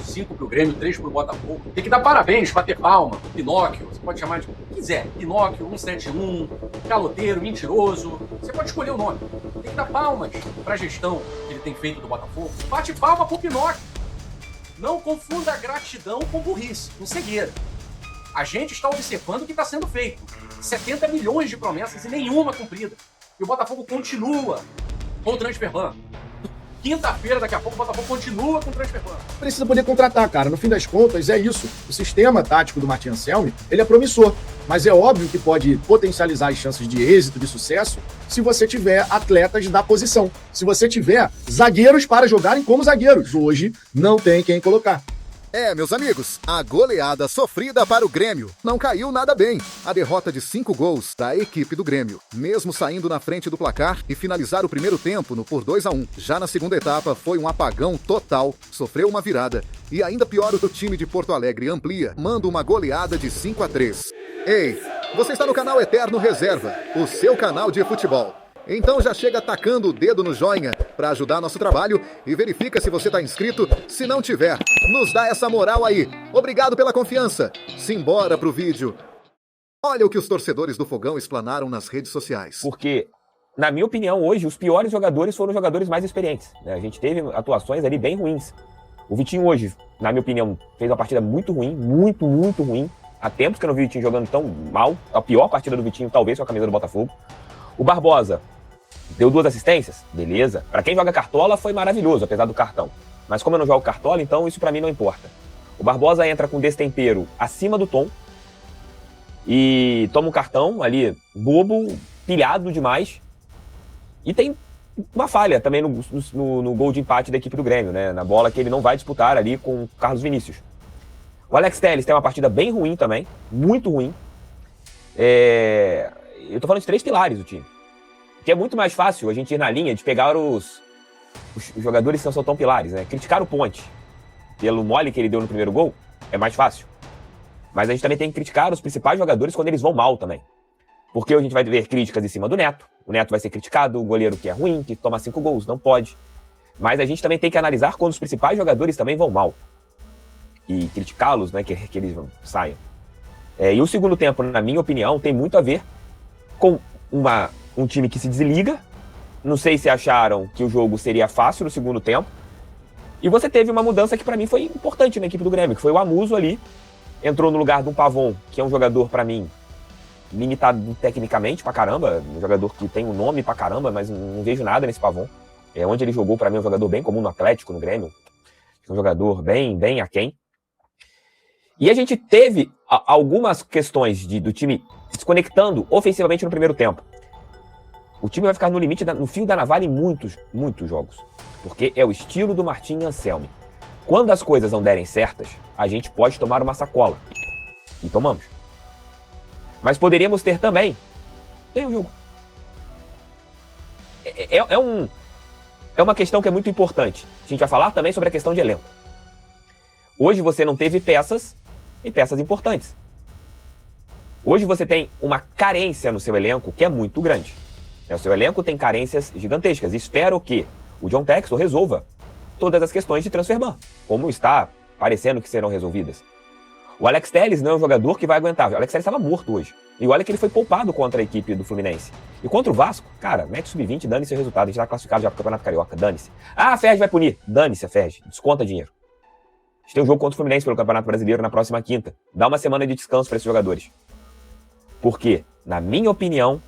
5 pro Grêmio, 3 pro Botafogo. Tem que dar parabéns, bater palma, Pinóquio, você pode chamar de o que quiser. Pinóquio, 171, caloteiro, mentiroso. Você pode escolher o nome. Tem que dar palmas pra gestão que ele tem feito do Botafogo. Bate palma pro Pinóquio. Não confunda gratidão com burrice, com cegueira. A gente está observando o que está sendo feito. 70 milhões de promessas e nenhuma cumprida. E o Botafogo continua com o transfer ban. Quinta-feira, daqui a pouco, o Botafogo continua com o transfer ban. Precisa poder contratar, cara. No fim das contas, é isso. O sistema tático do Martin Anselmi, ele é promissor. Mas é óbvio que pode potencializar as chances de êxito, de sucesso, se você tiver atletas da posição. Se você tiver zagueiros para jogarem como zagueiros. Hoje, não tem quem colocar. Meus amigos, a goleada sofrida para o Grêmio não caiu nada bem. A derrota de 5 gols da equipe do Grêmio, mesmo saindo na frente do placar e finalizar o primeiro tempo no por 2-1. Já na segunda etapa foi um apagão total, sofreu uma virada e ainda pior o time de Porto Alegre amplia, manda uma goleada de 5-3. Ei, você está no canal Eterno Reserva, o seu canal de futebol. Então já chega tacando o dedo no joinha para ajudar nosso trabalho e verifica se você está inscrito. Se não tiver, nos dá essa moral aí. Obrigado pela confiança. Simbora pro vídeo. Olha o que os torcedores do Fogão explanaram nas redes sociais. Porque, na minha opinião, hoje, os piores jogadores foram os jogadores mais experientes, né? A gente teve atuações ali bem ruins. O Vitinho hoje, na minha opinião, fez uma partida muito ruim, muito ruim. Há tempos que eu não vi o Vitinho jogando tão mal. A pior partida do Vitinho, talvez, com a camisa do Botafogo. O Barbosa deu 2 assistências, beleza. Pra quem joga cartola foi maravilhoso, apesar do cartão. Mas como eu não jogo cartola, então isso pra mim não importa. O Barbosa entra com destempero acima do tom e toma um cartão ali, bobo, pilhado demais. E tem uma falha também no gol de empate da equipe do Grêmio, né? Na bola que ele não vai disputar ali com o Carlos Vinícius. O Alex Telles tem uma partida bem ruim também, muito ruim. Eu tô falando de 3 pilares do time. Que é muito mais fácil a gente ir na linha de pegar os jogadores que não são tão pilares, né? Criticar o Ponte pelo mole que ele deu no primeiro gol é mais fácil. Mas a gente também tem que criticar os principais jogadores quando eles vão mal também. Porque a gente vai ver críticas em cima do Neto. O Neto vai ser criticado, o goleiro que é ruim, que toma 5 gols, não pode. Mas a gente também tem que analisar quando os principais jogadores também vão mal. E criticá-los, né? Que eles saiam. E o segundo tempo, na minha opinião, tem muito a ver com um time que se desliga. Não sei se acharam que o jogo seria fácil no segundo tempo. E você teve uma mudança que pra mim foi importante na equipe do Grêmio, que foi o Amuso ali. Entrou no lugar de um Pavon, que é um jogador pra mim limitado tecnicamente pra caramba. Um jogador que tem um nome pra caramba, mas não vejo nada nesse Pavon. Onde ele jogou pra mim é um jogador bem comum no Atlético, no Grêmio. Um jogador bem aquém. E a gente teve algumas questões do time desconectando ofensivamente no primeiro tempo. O time vai ficar no limite, no fio da navalha em muitos jogos. Porque é o estilo do Martin Anselmi. Quando as coisas não derem certas, a gente pode tomar uma sacola. E tomamos. Mas poderíamos ter também. Tem um jogo. É uma questão que é muito importante. A gente vai falar também sobre a questão de elenco. Hoje você não teve peças e peças importantes. Hoje você tem uma carência no seu elenco que é muito grande. O seu elenco tem carências gigantescas. Espero que o John Textor resolva todas as questões de transfer ban, como está parecendo que serão resolvidas. O Alex Telles não é um jogador que vai aguentar. O Alex Telles estava morto hoje. E olha que ele foi poupado contra a equipe do Fluminense. E contra o Vasco, cara, mete sub-20, dane-se o resultado. A gente está classificado já para o Campeonato Carioca, dane-se. A Ferj vai punir. Dane-se a Ferj. Desconta dinheiro. A gente tem um jogo contra o Fluminense pelo Campeonato Brasileiro na próxima quinta. Dá uma semana de descanso para esses jogadores. Porque, na minha opinião,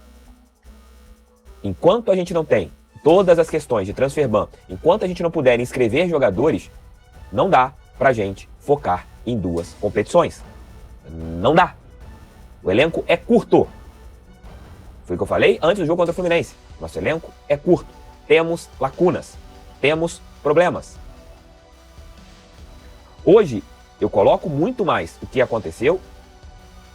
enquanto a gente não tem todas as questões de transfer ban, enquanto a gente não puder inscrever jogadores, não dá pra gente focar em 2 competições. Não dá. O elenco é curto. Foi o que eu falei antes do jogo contra o Fluminense. Nosso elenco é curto. Temos lacunas. Temos problemas. Hoje, eu coloco muito mais o que aconteceu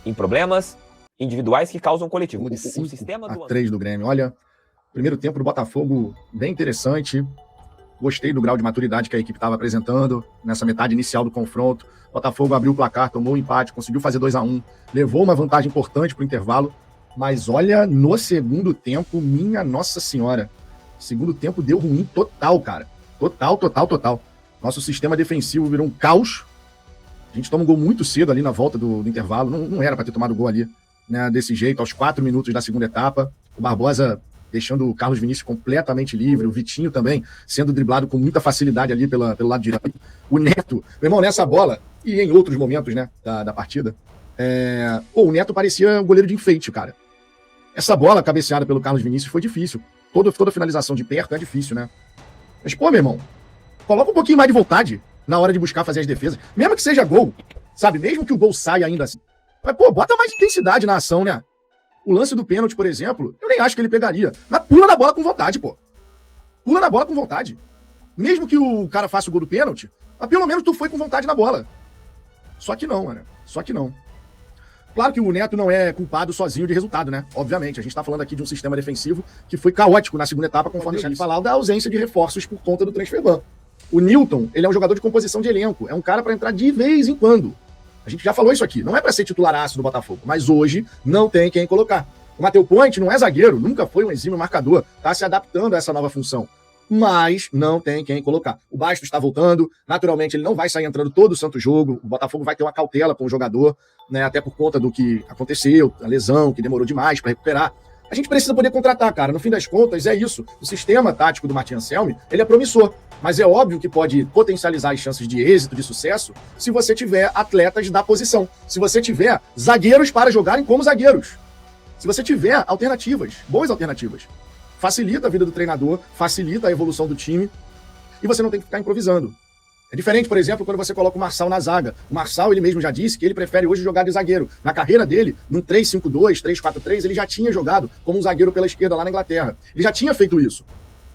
em problemas individuais que causam coletivo. O sistema do 3 do Grêmio. Olha, primeiro tempo do Botafogo bem interessante. Gostei do grau de maturidade que a equipe estava apresentando nessa metade inicial do confronto. O Botafogo abriu o placar, tomou o empate, conseguiu fazer 2-1, levou uma vantagem importante para o intervalo. Mas olha, no segundo tempo, minha Nossa Senhora, o segundo tempo deu ruim total, cara. Total. Nosso sistema defensivo virou um caos. A gente toma um gol muito cedo ali na volta do intervalo. Não era para ter tomado o gol ali, né, desse jeito, aos 4 minutos da segunda etapa. O Barbosa deixando o Carlos Vinícius completamente livre, o Vitinho também sendo driblado com muita facilidade ali pelo lado direito. O Neto, meu irmão, nessa bola, e em outros momentos, né, da partida, o Neto parecia um goleiro de enfeite, cara. Essa bola cabeceada pelo Carlos Vinícius foi difícil. Toda finalização de perto é difícil, né? Mas, pô, meu irmão, coloca um pouquinho mais de vontade na hora de buscar fazer as defesas. Mesmo que seja gol, sabe? Mesmo que o gol saia ainda assim. Mas, pô, bota mais intensidade na ação, né? O lance do pênalti, por exemplo, eu nem acho que ele pegaria. Mas pula na bola com vontade, pô. Pula na bola com vontade. Mesmo que o cara faça o gol do pênalti, mas pelo menos tu foi com vontade na bola. Só que não, mano. Só que não. Claro que o Neto não é culpado sozinho de resultado, né? Obviamente, a gente tá falando aqui de um sistema defensivo que foi caótico na segunda etapa, conforme a gente falou, da ausência de reforços por conta do transfer ban. O Newton, ele é um jogador de composição de elenco, é um cara para entrar de vez em quando. A gente já falou isso aqui, não é para ser titularaço do Botafogo, mas hoje não tem quem colocar. O Matheus Ponte não é zagueiro, nunca foi um exímio marcador, tá se adaptando a essa nova função, mas não tem quem colocar. O Bastos está voltando, naturalmente ele não vai sair entrando todo o santo jogo, o Botafogo vai ter uma cautela com o jogador, né, até por conta do que aconteceu, a lesão, que demorou demais para recuperar. A gente precisa poder contratar, cara, no fim das contas é isso. O sistema tático do Martin Anselmi, ele é promissor, mas é óbvio que pode potencializar as chances de êxito, de sucesso, se você tiver atletas da posição, se você tiver zagueiros para jogarem como zagueiros, se você tiver alternativas, boas alternativas. Facilita a vida do treinador, facilita a evolução do time, e você não tem que ficar improvisando. É diferente, por exemplo, quando você coloca o Marçal na zaga. O Marçal, ele mesmo já disse que ele prefere hoje jogar de zagueiro. Na carreira dele, num 3-5-2, 3-4-3, ele já tinha jogado como um zagueiro pela esquerda lá na Inglaterra. Ele já tinha feito isso.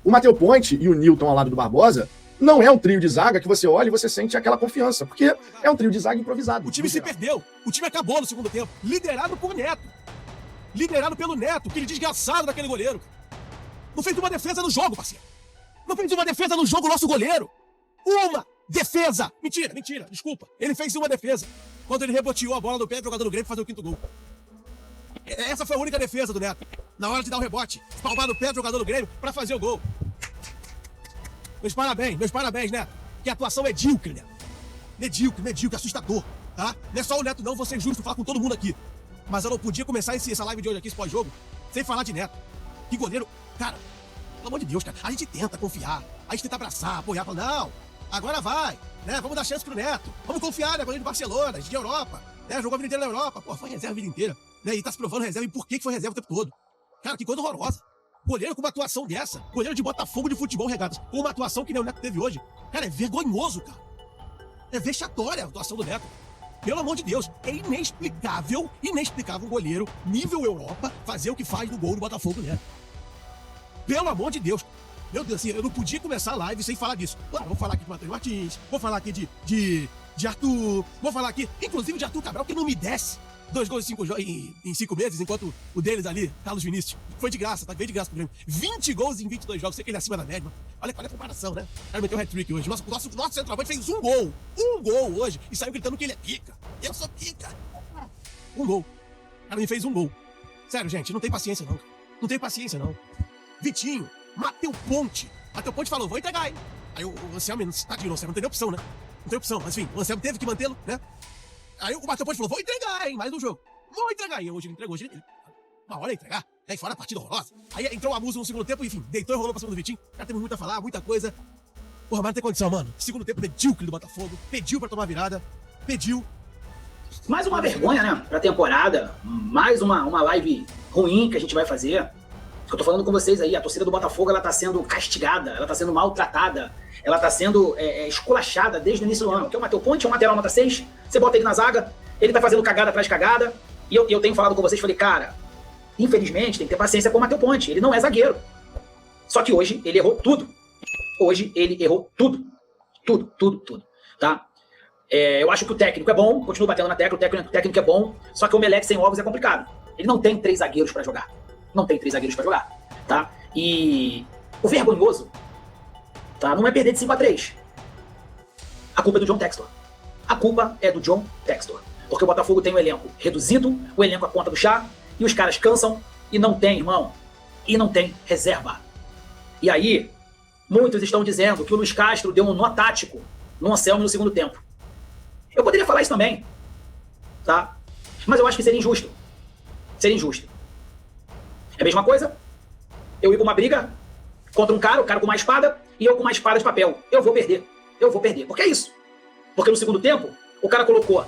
O Matheus Ponte e o Newton ao lado do Barbosa não é um trio de zaga que você olha e você sente aquela confiança, porque é um trio de zaga improvisado. O time se perdeu. O time acabou no segundo tempo. Liderado por Neto. Liderado pelo Neto, aquele desgraçado daquele goleiro. Não fez uma defesa no jogo, parceiro. Não fez uma defesa no jogo, nosso goleiro. Uma defesa. Mentira, desculpa. Ele fez uma defesa. Quando ele reboteou a bola do pé do jogador do Grêmio fazer o 5º gol. Essa foi a única defesa do Neto. Na hora de dar o rebote. Palmar no pé do jogador do Grêmio pra fazer o gol. Meus parabéns, Neto. Que a atuação é medíocre, Neto. Medíocre, assustador, tá? Não é só o Neto não, vou ser justo, falar com todo mundo aqui. Mas eu não podia começar essa live de hoje aqui, esse pós-jogo, sem falar de Neto. Que goleiro, cara, pelo amor de Deus, cara, a gente tenta confiar, a gente tenta abraçar, apoiar, falar, não, agora vai, né, vamos dar chance pro Neto, vamos confiar, né, goleiro de Barcelona, de Europa, né, jogou a vida inteira na Europa, pô, foi reserva a vida inteira, né, e tá se provando reserva, e por que foi reserva o tempo todo? Cara, que coisa horrorosa. Goleiro com uma atuação dessa, goleiro de Botafogo de futebol regatas, com uma atuação que nem o Neto teve hoje, cara, é vergonhoso, cara. É vexatória a atuação do Neto. Pelo amor de Deus, é inexplicável um goleiro, nível Europa, fazer o que faz no gol do Botafogo, né? Pelo amor de Deus. Meu Deus, assim, eu não podia começar a live sem falar disso. Claro, vou falar aqui de Matheus Martins, vou falar aqui de Arthur, vou falar aqui, inclusive de Arthur Cabral, que não me desce 2 gols em 5 meses, enquanto o deles ali, Carlos Vinícius, foi de graça, tá? Veio de graça pro Grêmio. 20 gols em 22 jogos, sei que ele é acima da média. Olha a comparação, né? O cara meteu um hat-trick hoje. Nosso centroavante fez um gol hoje, e saiu gritando que ele é pica. Eu sou pica. Um gol. O cara me fez um gol. Sério, gente, não tem paciência não. Não tem paciência não. Vitinho, Matheus Ponte. Matheus Ponte falou, vou entregar, hein? Aí o Anselmo, tadinho, o Anselmo não tem opção, né? Não tem opção, mas enfim, o Anselmo teve que mantê-lo, né? Aí o Matheus Ponte falou, vou entregar, hein? Mais um jogo. Vou entregar. E hoje ele entregou, uma hora ia entregar. Aí fora a partida horrorosa. Aí entrou o Amuso no segundo tempo, enfim, deitou e rolou pra cima do Vitinho. O cara teve muito a falar, muita coisa. Porra, mas não tem condição, mano. Segundo tempo medíocre do Botafogo. Pediu pra tomar virada. Pediu. Mais uma vergonha, né? Pra temporada. Mais uma live ruim que a gente vai fazer. Eu tô falando com vocês aí, a torcida do Botafogo, ela tá sendo castigada, ela tá sendo maltratada, ela tá sendo esculachada desde o início do ano. Porque o Matheus Ponte é um lateral nota 6, você bota ele na zaga, ele tá fazendo cagada atrás de cagada, e eu tenho falado com vocês, falei, cara, infelizmente tem que ter paciência com o Matheus Ponte, ele não é zagueiro. Só que hoje ele errou tudo. Hoje ele errou tudo. Tudo, tá? Eu acho que o técnico é bom, continuo batendo na tecla, o técnico é bom, só que o Omelete sem ovos é complicado. Ele não tem 3 zagueiros pra jogar. Tá? E o vergonhoso, tá? Não é perder de 5-3. A culpa é do John Textor. A culpa é do John Textor. Porque o Botafogo tem um elenco reduzido, o elenco à conta do chá, e os caras cansam e não tem, irmão. E não tem reserva. E aí, Muitos estão dizendo que o Luiz Castro deu um nó tático no Anselmo no segundo tempo. Eu poderia falar isso também, tá? Mas eu acho que seria injusto. Seria injusto. É a mesma coisa eu ir pra uma briga contra um cara, o cara com uma espada, e eu com uma espada de papel. Eu vou perder. Eu vou perder. Porque é isso. Porque no segundo tempo, o cara colocou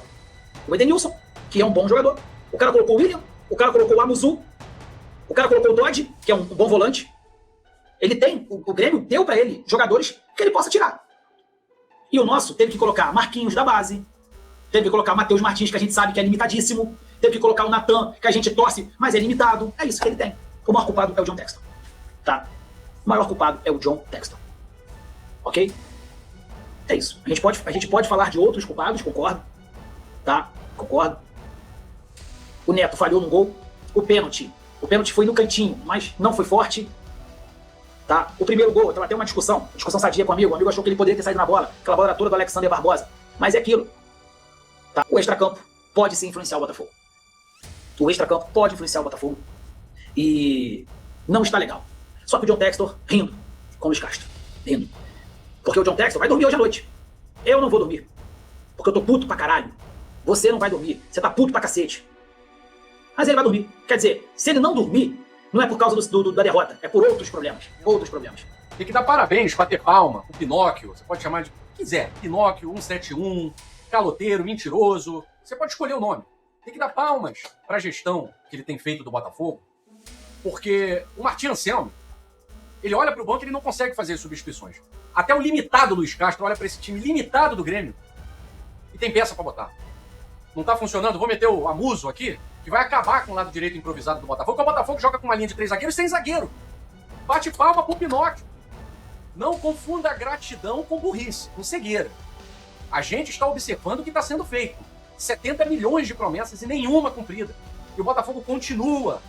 o Edenilson, que é um bom jogador. O cara colocou o William. O cara colocou o Amuzu. O cara colocou o Dodge, que é um bom volante. Ele tem, o Grêmio deu pra ele jogadores que ele possa tirar. E o nosso teve que colocar Marquinhos da base, teve que colocar Matheus Martins, que a gente sabe que é limitadíssimo, teve que colocar o Natan, que a gente torce, mas é limitado. É isso que ele tem. O maior culpado é o John Textor. Tá? O maior culpado é o John Textor. Ok? É isso. A gente pode falar de outros culpados, concordo. Tá? Concordo. O Neto falhou no gol. O pênalti foi no cantinho, mas não foi forte. Tá? O primeiro gol, tava até uma discussão sadia com o amigo achou que ele poderia ter saído na bola, aquela bola era toda do Alexander Barbosa, mas é aquilo. Tá? O extracampo pode sim influenciar o Botafogo. O extracampo pode influenciar o Botafogo e não está legal. Só que o John Textor rindo com o Luiz Castro, rindo. Porque o John Textor vai dormir hoje à noite. Eu não vou dormir, porque eu tô puto pra caralho. Você não vai dormir, você tá puto pra cacete. Mas ele vai dormir. Quer dizer, se ele não dormir, não é por causa da derrota, é por outros problemas. Outros problemas. Tem que dar parabéns, bater palma, o Pinóquio, você pode chamar de que quiser. Pinóquio, 171, caloteiro, mentiroso. Você pode escolher o nome. Tem que dar palmas pra gestão que ele tem feito do Botafogo, porque o Martim Anselmi, ele olha pro banco e ele não consegue fazer as substituições. Até o limitado Luiz Castro olha pra esse time limitado do Grêmio e tem peça pra botar. Não tá funcionando, vou meter o Amuso aqui, que vai acabar com o lado direito improvisado do Botafogo, porque o Botafogo joga com uma linha de 3 zagueiros sem zagueiro. Bate palma pro Pinóquio. Não confunda gratidão com burrice, com cegueira. A gente está observando o que está sendo feito. 70 milhões de promessas e nenhuma cumprida. E o Botafogo continua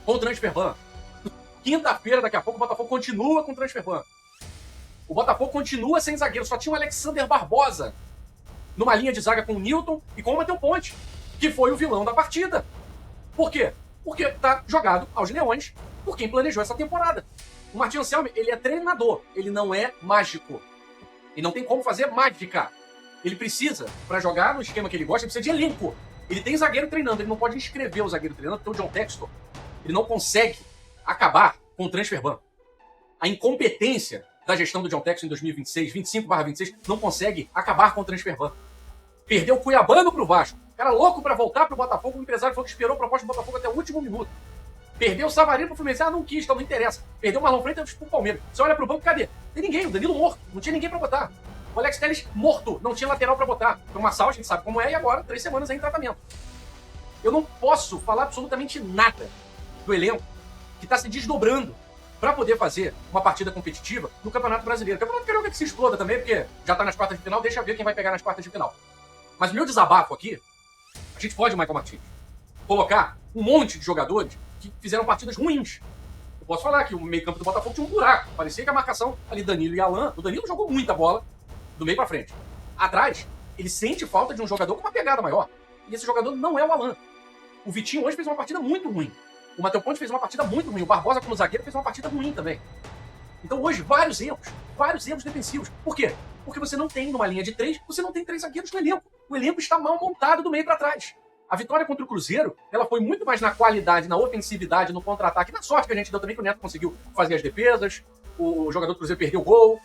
com o transfer ban. Quinta-feira, daqui a pouco, o Botafogo continua com o transfer ban. O Botafogo continua sem zagueiro. Só tinha o Alexander Barbosa numa linha de zaga com o Newton e com o Matheus Ponte, que foi o vilão da partida. Por quê? Porque tá jogado aos leões por quem planejou essa temporada. O Martim Anselmi, ele é treinador, ele não é mágico. E não tem como fazer mágica. Ele precisa, para jogar no esquema que ele gosta, ele precisa de elenco. Ele tem zagueiro treinando, ele não pode inscrever o zagueiro treinando, porque o John Textor, ele não consegue acabar com o transfer ban. A incompetência da gestão do John Textor em 2026, 25/26, não consegue acabar com o transfer ban. Perdeu o Cuiabano pro Vasco. Cara louco pra voltar pro Botafogo, o empresário falou que esperou a proposta do Botafogo até o último minuto. Perdeu o Savarino pro Fluminense, não quis, então não interessa. Perdeu o Marlon Freitas pro Palmeiras. Você olha pro banco, cadê? Tem ninguém, o Danilo morto, não tinha ninguém pra botar. O Alex Telles morto, não tinha lateral pra botar. Foi uma sala, a gente sabe como é, e agora 3 semanas aí em tratamento. Eu não posso falar absolutamente nada do elenco que tá se desdobrando pra poder fazer uma partida competitiva no Campeonato Brasileiro. O Campeonato Carioca que se exploda também, porque já tá nas quartas de final, deixa ver quem vai pegar nas quartas de final. Mas o meu desabafo aqui, a gente pode, Michael Martins, colocar um monte de jogadores que fizeram partidas ruins. Eu posso falar que o meio-campo do Botafogo tinha um buraco. Parecia que a marcação ali, Danilo e Alan, o Danilo jogou muita bola do meio pra frente. Atrás, ele sente falta de um jogador com uma pegada maior. E esse jogador não é o Alan. O Vitinho hoje fez uma partida muito ruim. O Matheus Ponte fez uma partida muito ruim. O Barbosa, como zagueiro, fez uma partida ruim também. Então hoje, vários erros defensivos. Por quê? Porque você não tem, numa linha de 3, você não tem 3 zagueiros no elenco. O elenco está mal montado do meio para trás. A vitória contra o Cruzeiro, ela foi muito mais na qualidade, na ofensividade, no contra-ataque, na sorte que a gente deu também, que o Neto conseguiu fazer as defesas, o jogador do Cruzeiro perdeu o gol.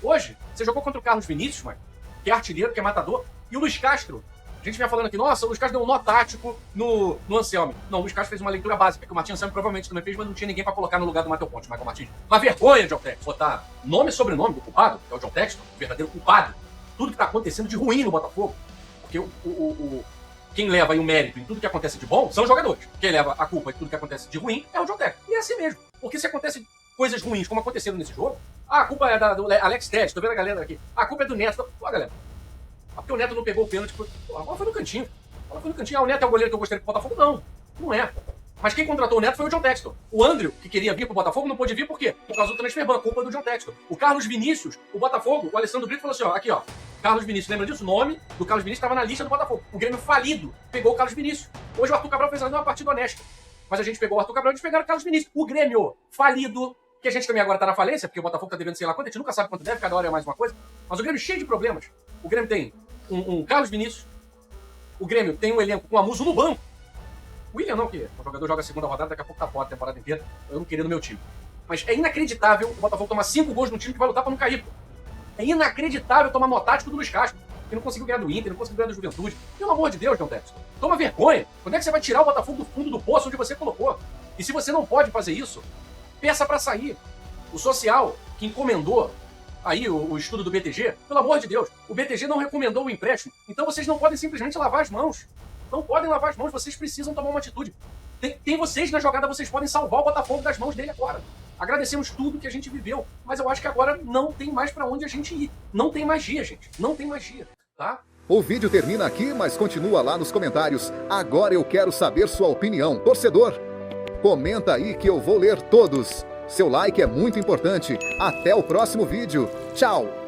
Hoje, você jogou contra o Carlos Vinícius, mano, que é artilheiro, que é matador, e o Luiz Castro. A gente vinha falando aqui, nossa, o Luiz Castro deu um nó tático no Anselmi. Não, o Luiz Castro fez uma leitura básica, que o Martim Anselmi provavelmente também fez, mas não tinha ninguém para colocar no lugar do Matheus Ponte, Michael Martins. Uma vergonha, John Textor, botar nome e sobrenome do culpado, que é o John Textor, o verdadeiro culpado, tudo que tá acontecendo de ruim no Botafogo. Porque quem leva aí o mérito em tudo que acontece de bom são os jogadores. Quem leva a culpa em tudo que acontece de ruim é o John Textor. E é assim mesmo. Porque se acontecem coisas ruins, como aconteceram nesse jogo, a culpa é do Alex Telles, tô vendo a galera aqui. A culpa é do Neto. Pô, galera. Porque o Neto não pegou o pênalti. A bola foi no cantinho. O Neto é o goleiro que eu gostaria pro Botafogo? Não. Não é. Mas quem contratou o Neto foi o John Textor. O Andrew, que queria vir pro Botafogo, não pôde vir por quê? Por causa do transfer ban, culpa do John Textor. O Carlos Vinícius, o Botafogo, o Alessandro Brito falou assim, ó, aqui ó, Carlos Vinícius, lembra disso? O nome do Carlos Vinícius estava na lista do Botafogo. O Grêmio falido pegou o Carlos Vinícius. Hoje o Arthur Cabral fez uma partida honesta. Mas a gente pegou o Arthur Cabral e eles pegaram o Carlos Vinícius. O Grêmio falido que a gente também agora tá na falência, porque o Botafogo tá devendo sei lá quanto, a gente nunca sabe quanto deve, cada hora é mais uma coisa. Mas o Grêmio é cheio de problemas. O Grêmio tem um Carlos Vinícius, o Grêmio tem um elenco com o Amuso no banco. O William não, que o jogador joga a segunda rodada, daqui a pouco tá fora a temporada inteira, eu não queria no meu time. Mas é inacreditável o Botafogo tomar 5 gols no time que vai lutar pra não cair. É inacreditável tomar no tático do Luiz Castro, que não conseguiu ganhar do Inter, não conseguiu ganhar do Juventude. Pelo amor de Deus, John Texton. Toma vergonha. Quando é que você vai tirar o Botafogo do fundo do poço onde você colocou? E se você não pode fazer isso, peça pra sair. O social, que encomendou aí o estudo do BTG, pelo amor de Deus, o BTG não recomendou o empréstimo. Então vocês não podem simplesmente lavar as mãos. Não podem lavar as mãos, vocês precisam tomar uma atitude. Tem vocês na jogada, vocês podem salvar o Botafogo das mãos dele agora. Agradecemos tudo que a gente viveu, mas eu acho que agora não tem mais pra onde a gente ir. Não tem magia, gente. Não tem magia, tá? O vídeo termina aqui, mas continua lá nos comentários. Agora eu quero saber sua opinião. Torcedor, comenta aí que eu vou ler todos. Seu like é muito importante. Até o próximo vídeo. Tchau!